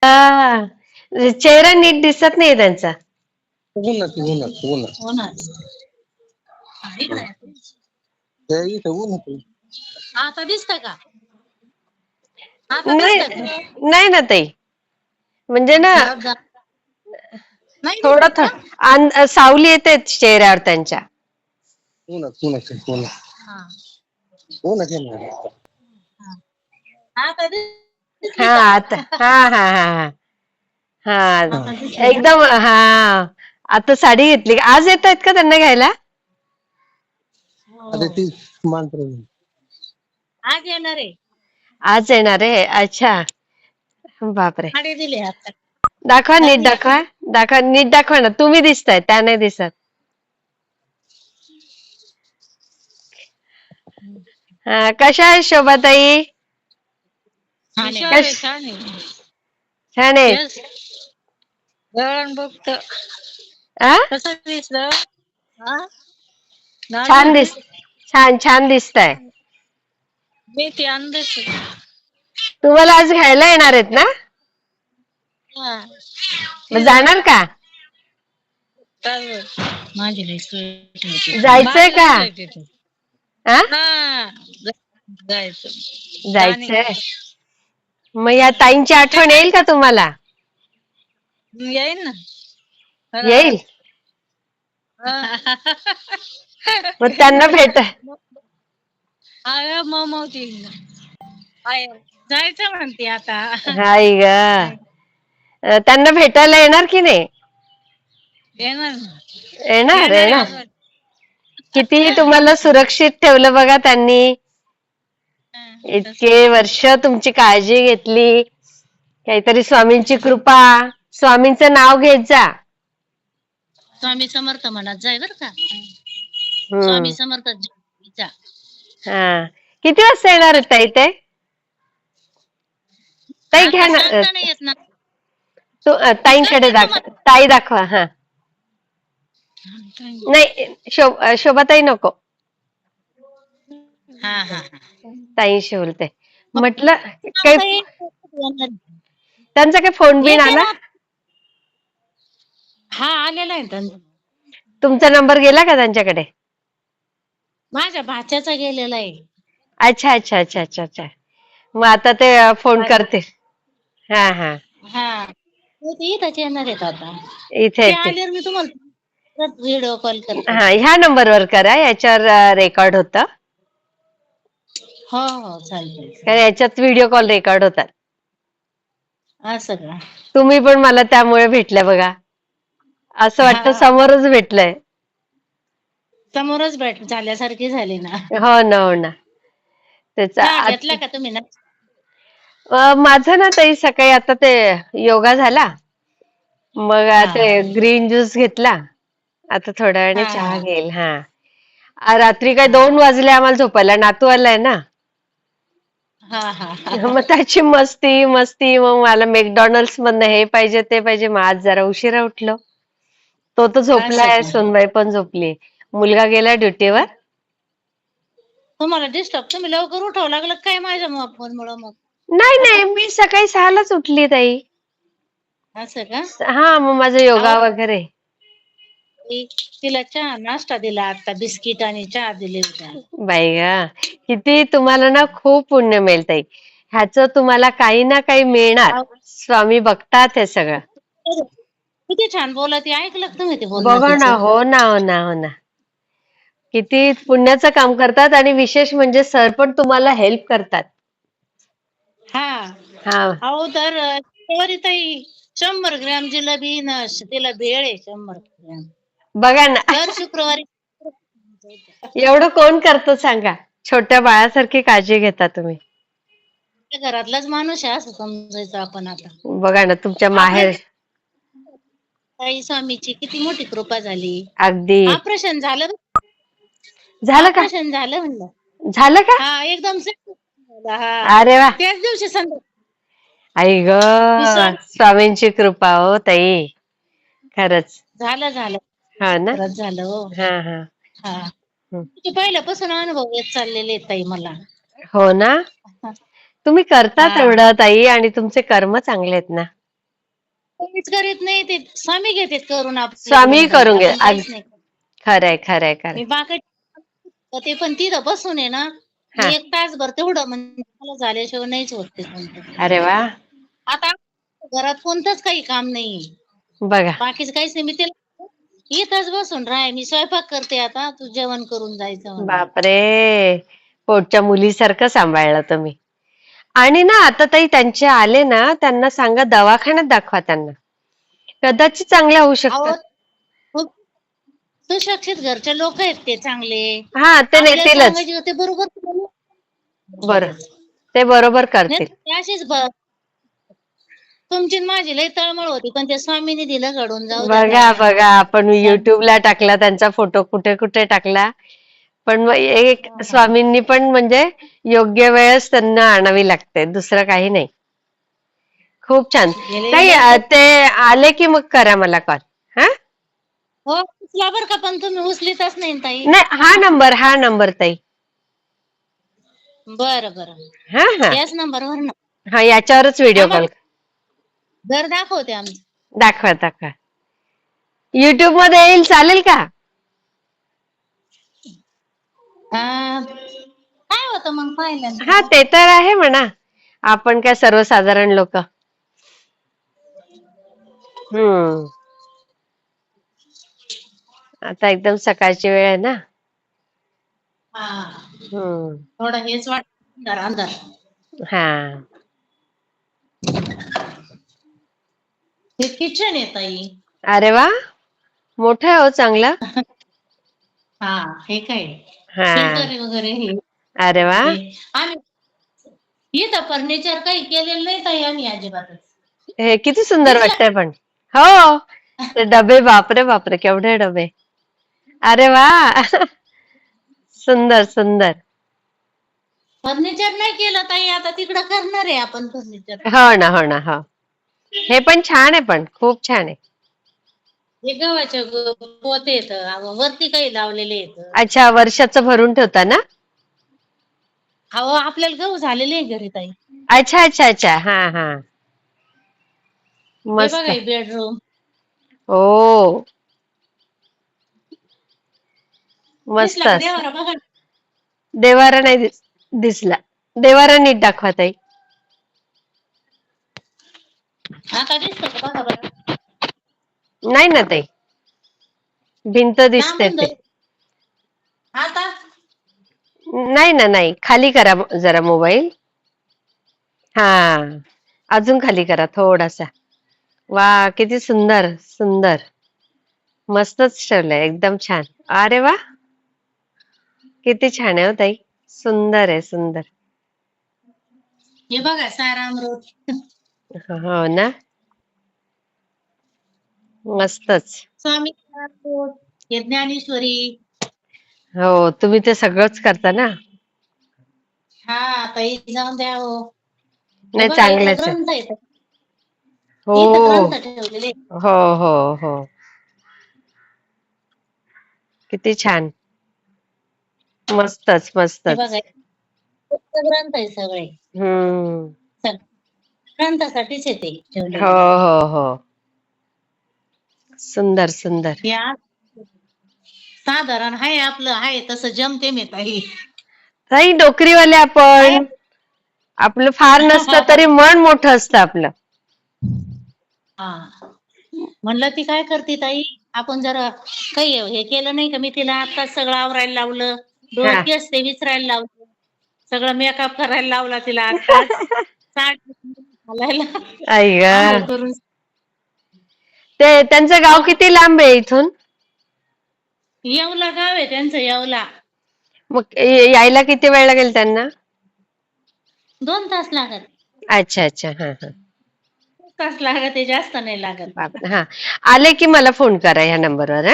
हा. चेहरा नीट दिसत नाही त्यांचा. उन्हात उन्हात उन्हात हो ना. इकडे आहे. त्या इथं उन्हात आता दिसतं का? आता नाही दिसतं का? नाही ना ताई, म्हणजे ना घरात जा. नाही थोडं दिसत का? सावली येते चेहऱ्यावर त्यांच्या. उन्हात उन्हात उन्हात हा. उन्हात येणार. हा. आता दिसली हा का? आता हा हा हा हा आता हा दिसली ना? एकदम हा. आता साडी घेतली का? आज येत आहेत का त्यांना घ्यायला? आता हो. ती मांतर आज येणार आहे. आज येणार आहे. अच्छा, बापरे. साडी दिली आता. दाखवा नीट घातली आता. दाखवा. दाखवा नीट दाखवा ना. तुम्ही दिसताय, त्या नाही दिसत. हा, कशा आहे शोभाताई? छान आहे. कश छान आहे. छान आहेत. यस. दळण बघत. आ कसं दिसलं? हा? छान नाजूक. छान छान दिसताय. मी ती अंदाज. तुम्हाला आज घ्यायला येणार आहेत ना? हा. मग जाणार का? काय माझी लई स्वीट होती. जायचंय बाळाला का? दिलंय तिथे. आ हा. जायचं. जाणे. जायचंय. मग या ताईंची ते आठवण काय येईल का तुम्हाला? येईन ना. येईल. हा. मग त्यांना भेट अगं ममवती. जायचं म्हणते आता. हाय ग. त्यांना भेटायला येणार की नाही? येणार ना. येणार येणार आहे येणार. अजून. किती तुम्हाला सुरक्षित ठेवलं बघा त्यांनी. तसं इतके वर्ष तुमची काळजी घेतली. काहीतरी स्वामींची कृपा. स्वामींचं नाव घेत जा. स्वामी समर्थ म्हणत जाय बर का. हम्म. स्वामी समर्थ जा. हा. किती वाजता येणार आहेत ताई ते? ताई घ्या आता ना. सांगता नाही येत ना. ताईंकडे करते दाखवा. तुम्हाला. ताई दाखवा. हा. नाही, शोभाताई नको. हा हा. ताईंशी बोलते. म्हटलं काही सांगता येत. त्यांचा काही फोन बिन येते आला? ना. हा आलेला आहे त्यांचा. तुमचा नंबर गेला का त्यांच्याकडे? माझ्या भाच्याचा गेलेला आहे. अच्छा अच्छा अच्छा अच्छा अच्छा. मग आता ते फोन करतील. हा हा. हा. ते इथंच येणार आहेत आता. इथे ते येते. आल्यावर मी तुम्हाला व्हिडिओ कॉल करते. हा, ह्या नंबरवर करा. याच्यावर रेकॉर्ड होतं. हो हो चालतंय. कारण याच्यात व्हिडिओ कॉल रेकॉर्ड होतात. असं का? तुम्ही पण मला त्यामुळे भेटल्या बघा. असं वाटतं हा. समोरच भेटलंय. समोरच भेट झाल्यासारखी झाली ना. हो ना हो ना. त्याचा चहा घेतला का तुम्ही ना? माझं ना ताई सकाळी आता ते योगा झाला. मग हा ते ग्रीन ज्यूस घेतला. आता थोड्या वेळाने हा चहा हा घेईल. हा. रात्री काय हा 2 वाजले आम्हाला झोपायला. नातू आलाय ना. हा हा मग त्याची मस्ती मस्ती. मग मला मॅकडॉनल्ड्स मधनं हे पाहिजे ते पाहिजे. मग आज जरा उशिरा उठलो. तो तर असं झोपलाय. का? सोनबाई पण झोपली. मुलगा गेला ड्युटीवर. तुम्हाला डिस्टर्ब. तुम्ही लवकर उठावं लागलं काय माझ्या फोन मुळे मग? नाही नाही, मी सकाळी 6लाच उठली ताई. असं का? हा, मग माझा अहो योगा वगैरे. तिला चहा नाश्ता दिला आता. बिस्किट आणि चहा दिले होत्या. बाई ग, किती तुम्हाला ना खूप पुण्य मिळेल ताई. ह्याचं तुम्हाला काही ना काही मिळणार. अहो, स्वामी बघतात हे सगळं. किती छान बोलत. ऐकलं का तुम्ही ते बोलणं बघा ना. तिचं? हो ना हो ना हो ना. किती पुण्याचं काम करतात. आणि विशेष म्हणजे सर पण तुम्हाला हेल्प करतात. हा. हा. अहो तर ताई 100 ग्रॅम जिलेबी न तिला भेळ आहे 100 ग्रॅम. बघा ना. दर शुक्रवारी. एवढं कोण करतं सांगा. छोट्या बाळासारखी काळजी घेता तुम्ही. घरातलाच माणूस आहे असं समजायचं आपण आता. बघा ना तुमच्या आपल्या माहेर. ताई स्वामीची किती मोठी कृपा झाली. अगदी. ऑपरेशन झालं. झालं का? ऑपरेशन झालं म्हणलं. झालं का? हा एकदम हा. अरे वा. त्याच दिवशी आई ग, स्वामींची कृपा हो ताई. खरंच. झालं झालं. हा ना. खरंच झालं हो. हा हा. हा. पहिल्यापासून अनुभव येत चाललेले आहेत ताई मला. हो ना. तुम्ही करता हा तेवढं ताई. आणि तुमचे कर्म चांगले आहेत ना. काहीच करीत नाही ते, स्वामी घेतात करून स्वामी आपल्याकडून, करून घे. आपण काहीच नाही. खरंय खरंय खरंय. मी बाकी ते पण तिथं बसून आहे ना, हा. मी 1 तासभर तेवढं म्हणजे मला झाल्याशिवाय नाहीच होत ते कोणतं. अरे वा. आता घरात कोणतंच काही काम नाही, बघा. बाकीचं काहीच नाही. मी त्याला इथंच बसून राह, मी स्वयंपाक करते आता, तू जेवण करून जायचं म्हणून. बापरे, पोटच्या मुलीसारखं सांभाळलं तुम्ही. आणि ना आता ताई त्यांचे आले ना, त्यांना सांगा दवाखान्यात दाखवा त्यांना, कदाचित चांगल्या होऊ शकतात. अहो खूप सुशिक्षित घरचे लोक आहेत ते चांगले, हा, ते आपल्याला नेतीलच. सांगायचे होते बरोबर. बरं, ते बरोबर नाही करतील. तर अशीच तुमची न माझी लई तळमळ होती, पण त्या स्वामीने दिलं घडून. जाऊ द्या बघा आता. बघा, आपण युट्यूबला टाकला त्यांचा फोटो, कुठे कुठे टाकला, पण मग एक स्वामींनी पण म्हणजे योग्य वेळेस त्यांना आणावी लागते, दुसरं काही नाही. खूप छान. गेले नाही, ते आले की मग करा मला कॉल. हा, हो उचला बरं का, पण तुम्ही उचलीतच नाही ताई. नाही, हा नंबर ताई. बरं बरं, हा हा याच नंबरवर ना. हा, याच्यावरच व्हिडिओ कॉल घर दाखवते आमचं. दाखवा दाखवा. युट्यूब मध्ये येईल, चालेल का? काय होतं मग पाहिलं? हा, ते तर आहे म्हणा, आपण काय सर्वसाधारण लोक. आता एकदम सकाळची वेळ आहे ना. थोडं हेच वाटत अंधार. हा, हे किचन आहे ताई. अरे वा, मोठं आहे हो चांगलं. हा, हे काय हा, शेजारी वगैरे हे. अरे वा. आम्ही इथं फर्निचर काही केलेलं नाही ताई आम्ही अजिबातच. हे किती सुंदर वाटतंय पण. हो, ते डबे, बापरे बापरे, केवढे डबे. अरे वा, सुंदर सुंदर. फर्निचर नाही केलं ताई, आता तिकडं करणार आहे आपण फर्निचर. हो ना हो ना, हो. हे पण छान आहे, पण खूप छान आहे. हे गव्हाचे पोते येत, वरती काही लावलेले येत. अच्छा, वर्षाचं भरून ठेवता ना. अहो आपल्याला गहू झालेले आहे घरी ताई. अच्छा अच्छा अच्छा, हा हा, हे मस्त. बघा बेडरूम. ओ, मस्त. दिसला का देवारा बघा. देवारा नाही दिसला. देवारा नीट दाखवा ताई. आता दिसतो का बघा बरं. नाही ना ताई, भिंत दिसते लांबून ते. आता नाही ना, नाही, खाली करा जरा मोबाईल. हा, अजून खाली करा थोडासा. वा, किती सुंदर सुंदर, मस्तच ठेवलंय, एकदम छान. अरे वा, किती छान आहे हो ताई, सुंदर आहे सुंदर. हे बघा सारामृत. हो ना, मस्तच. स्वामी हे ज्ञानेश्वरी. हो, तुम्ही ते सगळंच करता ना. हा ताई, जाऊन द्या हो. हे नाही, बघा इथं चांगलंच आहे. ग्रंथ आहेत. हो इथं ग्रंथ ठेवलेले. हो हो हो, किती छान, मस्तच हे मस्तच. बघा ग्रंथ आहे सगळे. ग्रंथासाठीच येते हो ठेवलेले. हो हो, सुंदर सुंदर. या साधारण आहे आपलं, आहे तसं जमते मी ताई. ताई, नोकरीवाले आपण, आपलं फार नसतं तरी मन मोठं असतं आपलं. हा, म्हणलं ती काय करते ताई, आपण जरा काही हे केलं नाही का, मी तिला आताच सगळं आवरायला लावलं, हा. केस ते विचारायला लावलं, सगळं मेकअप करायला लावला तिला आताच. साडी घालायला आई आंघोळ ग, करून. ते त्यांचं गाव किती लांब आहे इथून? येवला गाव आहे त्यांचं, येवला. मग यायला किती वेळ लागेल त्यांना? 2 तास लागत. अच्छा अच्छा, हा हा, 2 तास लागत, जास्त नाही लागत. बापरे. हा, आले की मला फोन करा ह्या नंबरवर.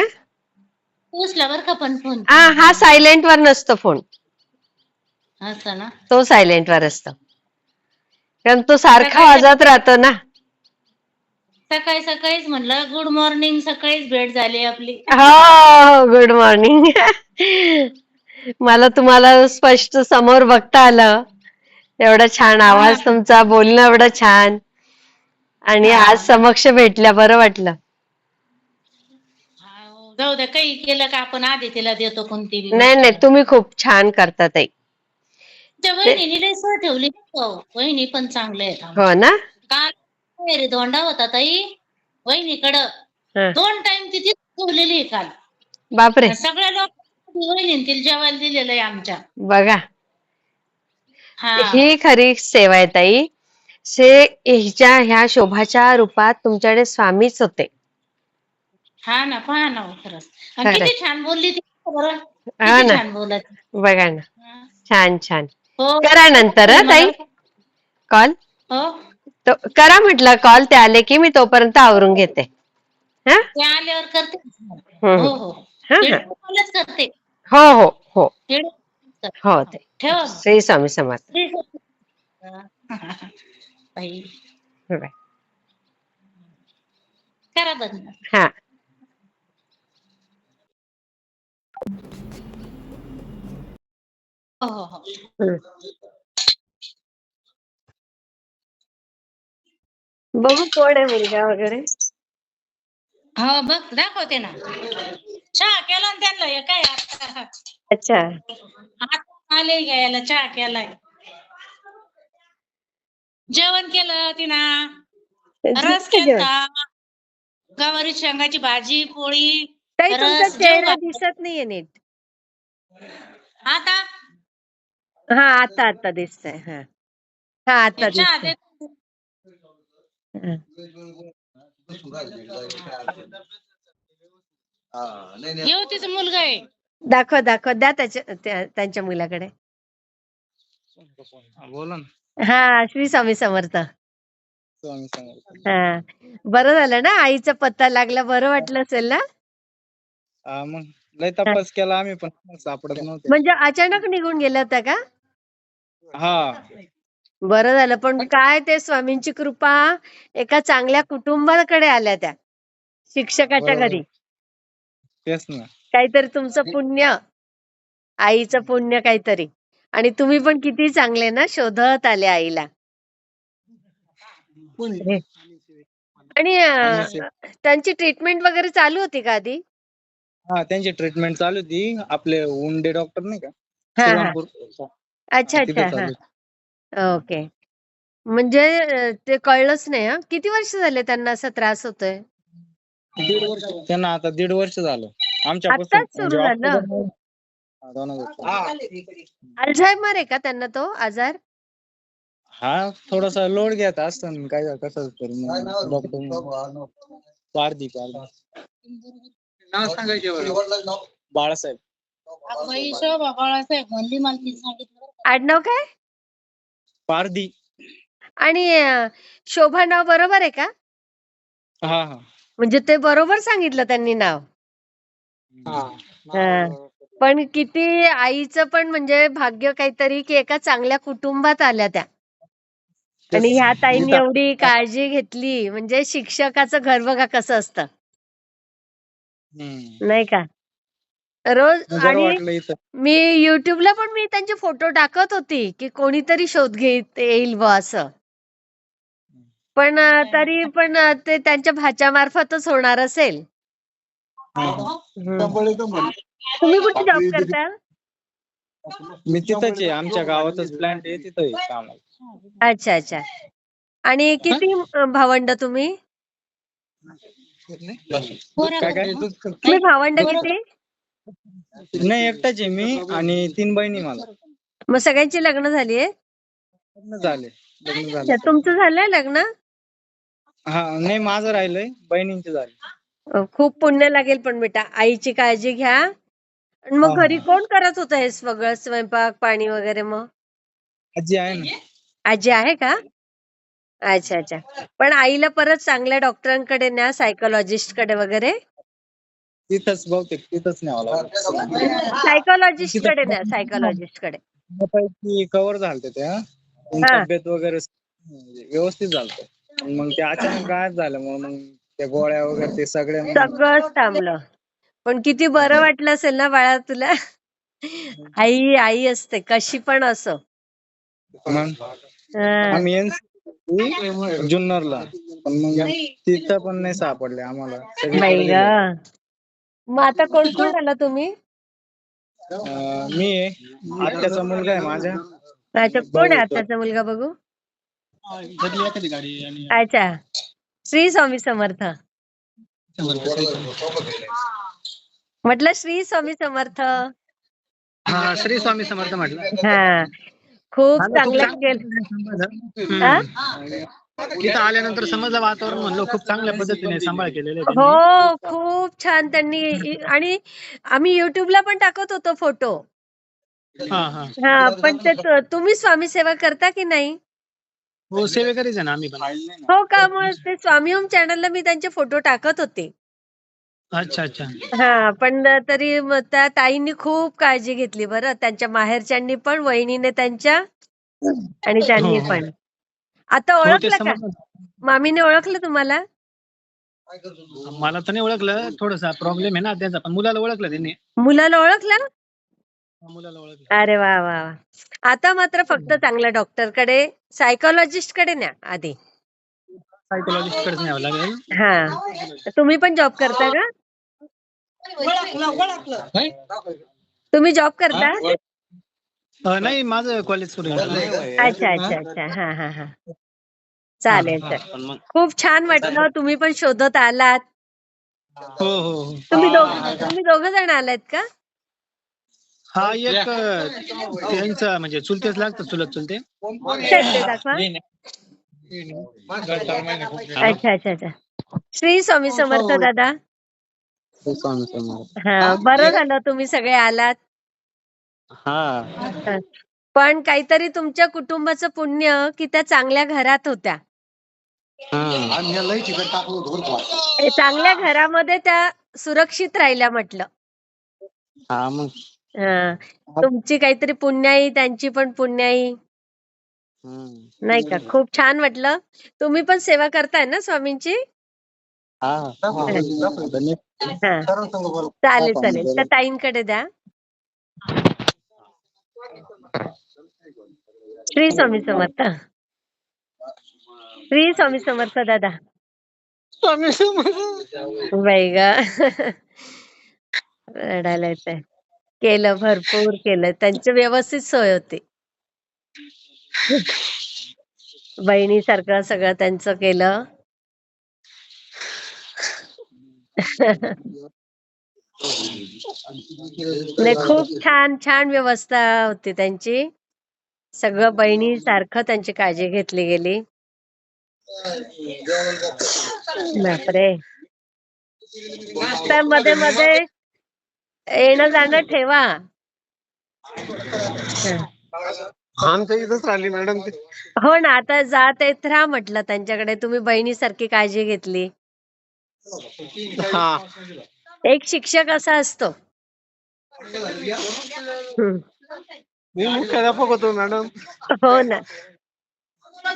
उचला बर का पण फोन. हा, सायलेंट वर नसतो फोन. असं ना, तो सायलेंट वर असतो, कारण तो सारखा सकाळी वाजत राहतो ना. सकाळी सकाळीच म्हणलं गुड मॉर्निंग, सकाळीच भेट झाली आपली. हो, गुड मॉर्निंग. मला तुम्हाला स्पष्ट समोर बघता आलं. एवढा छान हो ना. आवाज तुमचा, बोलणं एवढं छान. आणि हा. आज समक्ष भेटल्या, बरं वाटलं. हा, जाऊ द्या, काही केलं का आपण आधी तिला देतो कोणती बी नाही नाही, गोष्ट. तुम्ही खूप छान करता ताई. त्या ते वहिनीने लय सोय ठेवली हो. वहिनी पण चांगले आहेत हो आमच्या. ना. काल धोंडा होता ताई वहिनीकडं. हा. 2 टाइम ती तिथं ठेवलेली आहे काल. बापरे, आणि सगळ्या लोक वहिनीने तिला जेवायला दिलेलं आहे आमच्या. बघा हा ही खरी सेवा आहे ताई. ह्या शोभाच्या रूपात तुमच्याकडे स्वामीच होते. हा ना, पहा ना हो, खरंच. आणि खरं किती छान बोलली ती बरं. हा किती ना, छान बोलत. बघा ना, हा. छान छान. हो करा नंतर तुम्ही मला ताई कॉल. हो करा म्हटलं कॉल, ते आले की मी तोपर्यंत आवरून घेते. हा. ते आल्यावर करते. हम्म. हो हो हा ते हा. कॉलच करते. हो हो हो ते हो करते. ताई. ठेवा मग. श्री स्वामी समर्थ. बाई, बाय. करा बंद. हा. हो हो हो. हम्म. बघू कोण आहे मुलगा वगैरे. हो बघ दाखवते ना. चहा केला ना त्यांना, हे काय आता अच्छा. आले घ्यायला, चहा केलाय. जेवण केलं तिनं. झालं रस का जेवण? केलता. गवारी शेंगाची भाजी, पोळी, ताई तुमचा रस, जेवू चेहरा घातलं. दिसत नाहीये नीट. आता हा, आता आता दिसतंय. हा हा, आता चहा दिसतंय. देत. हा. येऊ तिचा मुलगा आहे. दाखवा दाखवा, द्या त्यांच्या मुलाकडे. बोला ना. हा, श्री स्वामी समर्थ. स्वामी समर्थ. हा, बरं झालं ना, आईचा पत्ता लागला, बरं वाटलं असेल ना. मग लय हा. तपास केला आम्ही पण सापडत नव्हते. म्हणजे अचानक निघून गेल्या होत्या का? हा. बरं झालं, पण काय ते स्वामींची कृपा, एका चांगल्या कुटुंबाकडे आल्या त्या, शिक्षकाच्या बरोबर. घरी. तेच ना. काहीतरी तुमचं पुण्य, आईचं पुण्य काहीतरी. आणि तुम्ही पण किती चांगले ना, शोधत आले आईला. हे. आणि त्यांची ट्रीटमेंट वगैरे चालू होती का आधी? हा, त्यांची ट्रीटमेंट चालू होती. आपले उंडे डॉक्टर नाही का, हा हा. श्रीरामपूर. अच्छा तिथे अच्छा. चालू. हा, ओके. म्हणजे ते कळलंच नाही. हा, किती वर्ष झाले त्यांना असा त्रास होतोय? 1.5 वर्ष. त्यांना आता 1.5 वर्ष झालं आमच्यापासून, आत्ताच म्हणजे सुरू झालं. ऑक्टोबर 2024. अल्झायमर आहे का त्यांना तो आजार? हा, थोडासा लोड घेत असतं काय कसं तरी डॉक्टर. पारदी नाव सांगायचे बाळासाहेब. बाई शोभा बाळासाहेब म्हणली, मला ती सांगितलं. आडनाव काय? पारदी. आणि शोभा नाव बरोबर आहे का? हा हा. म्हणजे ते बरोबर सांगितलं त्यांनी नाव. हा. पण किती आईचं पण म्हणजे भाग्य काहीतरी, की एका चांगल्या कुटुंबात आल्या त्या. आणि ह्या ताईंनी एवढी काळजी घेतली, म्हणजे शिक्षकाचं घर बघा कसं असतं, नाही का? रोज. बरं आणि वाटलं इथं. मी युट्यूबला पण मी त्यांचे फोटो टाकत होती, की कोणीतरी शोध घेत येईल बुवा असं. पण तरी पण ते त्यांच्या भाच्यामार्फतच होणार असेल. तुम्ही कुठे जॉब करता? मी तिथंच आहे, आमच्या गावातच प्लांट आहे, तिथं आहे कामाला. अच्छा अच्छा. आणि किती भावंड तुम्ही? तुम्ही भावंड किती? नाही, एकटाच आहे मी आणि 3 बहिणी मला. मग सगळ्यांची लग्न झालीये? लग्न झाले. अच्छा, तुमचं झालंय लग्न? हा, नाही माझं राहिलंय, बहिणींचे झाले. खूप पुण्य लागेल पण बेटा, आईची काळजी घ्या. आणि मग घरी कोण करत होतं हे सगळं, स्वयंपाक पाणी वगैरे? मग आजी आहे ना. आजी आहे का? अच्छा अच्छा. पण आईला परत चांगल्या डॉक्टरांकडे न्या, सायकोलॉजिस्ट कडे वगैरे. तिथंच बहुतेक तिथंच न्यावं लागलं. सायकोलॉजिस्ट कडे न्या, सायकोलॉजिस्ट कडे. कव्हर झालते त्या, तब्येत वगैरे व्यवस्थित झालतं. मग ते अचानक गायब झाल्यामुळे मग त्या गोळ्या वगैरे ते सगळंच थांबलं. पण किती बरं वाटलं असेल ना बाळा तुला. आई आई असते कशी पण असो. मग हा. आम्ही होती जुन्नरला, पण मग तिथं पण नाही सापडले आम्हाला. बाई सगळीकडे ग. दिले. मग आता कोण कोण आला तुम्ही? मी आहे, आत्याचा मुलगा आहे माझ्या. अच्छा, कोण आहे आत्याचा मुलगा बघू? अच्छा, श्री स्वामी समर्थ. म्हटलं श्री स्वामी समर्थ. हा, श्री स्वामी समर्थ म्हटलं. हा, खूप खूप चांगलं केलं. हा? तिथं आल्यानंतर समजलं वातावरण, म्हणलं खूप चांगल्या पद्धतीने सांभाळ केलेले आहे त्यांनी. हो, खूप छान त्यांनी. आणि आम्ही युट्यूबला पण टाकत होतो फोटो. हा हा. हा, पण ते तुम्ही स्वामी सेवा करता की नाही? हो, सेवेकरीच आहे ना आम्ही पण. हो का? मग ते स्वामी होम चॅनलला मी त्यांचे फोटो टाकत होते. अच्छा अच्छा. हा, पण तरी मग त्या ताईंनी खूप काळजी घेतली बरं, त्यांच्या माहेरच्यांनी पण, वहिनीने त्यांच्या, आणि हो त्यांनी हो पण. आता हो, ते ओळखलं का? समजलं. मामीने ओळखलं तुम्हाला? मला तर नाही ओळखलं, थोडासा प्रॉब्लेम आहे ना त्याचा, पण मुलाला ओळखलं त्यांनी. मुलाला ओळखलं? मुलाला ओळखलं. अरे वा वा वा. आता मात्र फक्त चांगल्या डॉक्टरकडे, सायकोलॉजिस्ट कडे न्या आधी. सायकोलॉजिस्ट कडेच न्यावं लागेल. हा, तुम्ही पण जॉब करता का? काय? तुम्ही जॉब करता? नाही, माझं कॉलेज सुरू आहे. अच्छा अच्छा अच्छा. हा हा हा. चालेल चालेल. खूप छान वाटलं, तुम्ही पण शोधत आलात. हो हो हो. तुम्ही दोघ जण आलात का? हा, एक त्यांचा म्हणजे चुलतेच लागतात, चुलत चुलते. ते दाखवा. अच्छा अच्छा अच्छा. श्री स्वामी समर्थ दादा. स्वामी समर्थ. हा, बरं झालं तुम्ही सगळे आलात. हा, पण काहीतरी तुमच्या कुटुंबाचं पुण्य की त्या चांगल्या घरात होत्या. चांगल्या घरामध्ये त्या सुरक्षित राहिल्या म्हटलं. हा मग. हा, तुमची काहीतरी पुण्याई, त्यांची पण पुण्याई, नाही का? खूप छान वाटलं. तुम्ही पण सेवा करताय ना स्वामींची? हा, चालेल चालेल. त्या ताईंकडे द्या. श्री स्वामी समर्थ. श्री स्वामी समर्थ दादा. बाई ग. रडायला येतंय. केलं, भरपूर केलं. त्यांची व्यवस्थित सोय होती. बहिणीसारखं सगळं त्यांचं केलं. नाही, खूप छान छान व्यवस्था होती त्यांची. सगळं बहिणीसारखं त्यांची काळजी घेतली गेली. बापरे. तर मध्ये मध्ये येणं जाणं ठेवा. आमच्या इथंच राहिली मॅडम. हो ना, आता जात येत राहा म्हटलं त्यांच्याकडे. तुम्ही बहिणीसारखी काळजी घेतली. हा, एक शिक्षक असा असतो. मी मुख्याध्यापक होतो मॅडम. हो ना,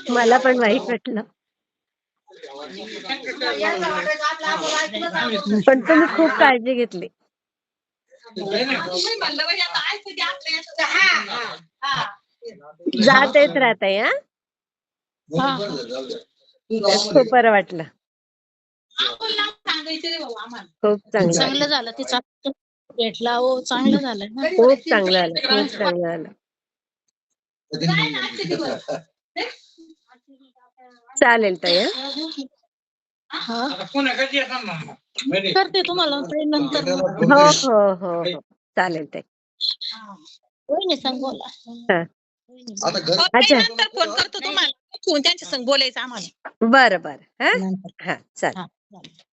मला पण माहित वाटलं. पण तुम्ही खूप काळजी घेतली. जात येत राहताय. हा, खूप बरं वाटलं. खूप चांगलं चांगलं झालं तिचा भेटला. हो, चांगलं झालं ना. खूप चांगलं आलं. खूप चांगलं आलं. चालेल ताई. करते तुम्हाला नंतर. हो हो हो हो, चालेल ताई. वहिनी संग बोला. हा. अच्छा, फोन करतो तुम्हाला, त्यांच्या संग बोलायचं आम्हाला. बरं बरं. हा नंतर. हा, चालेल. हा, चालेल.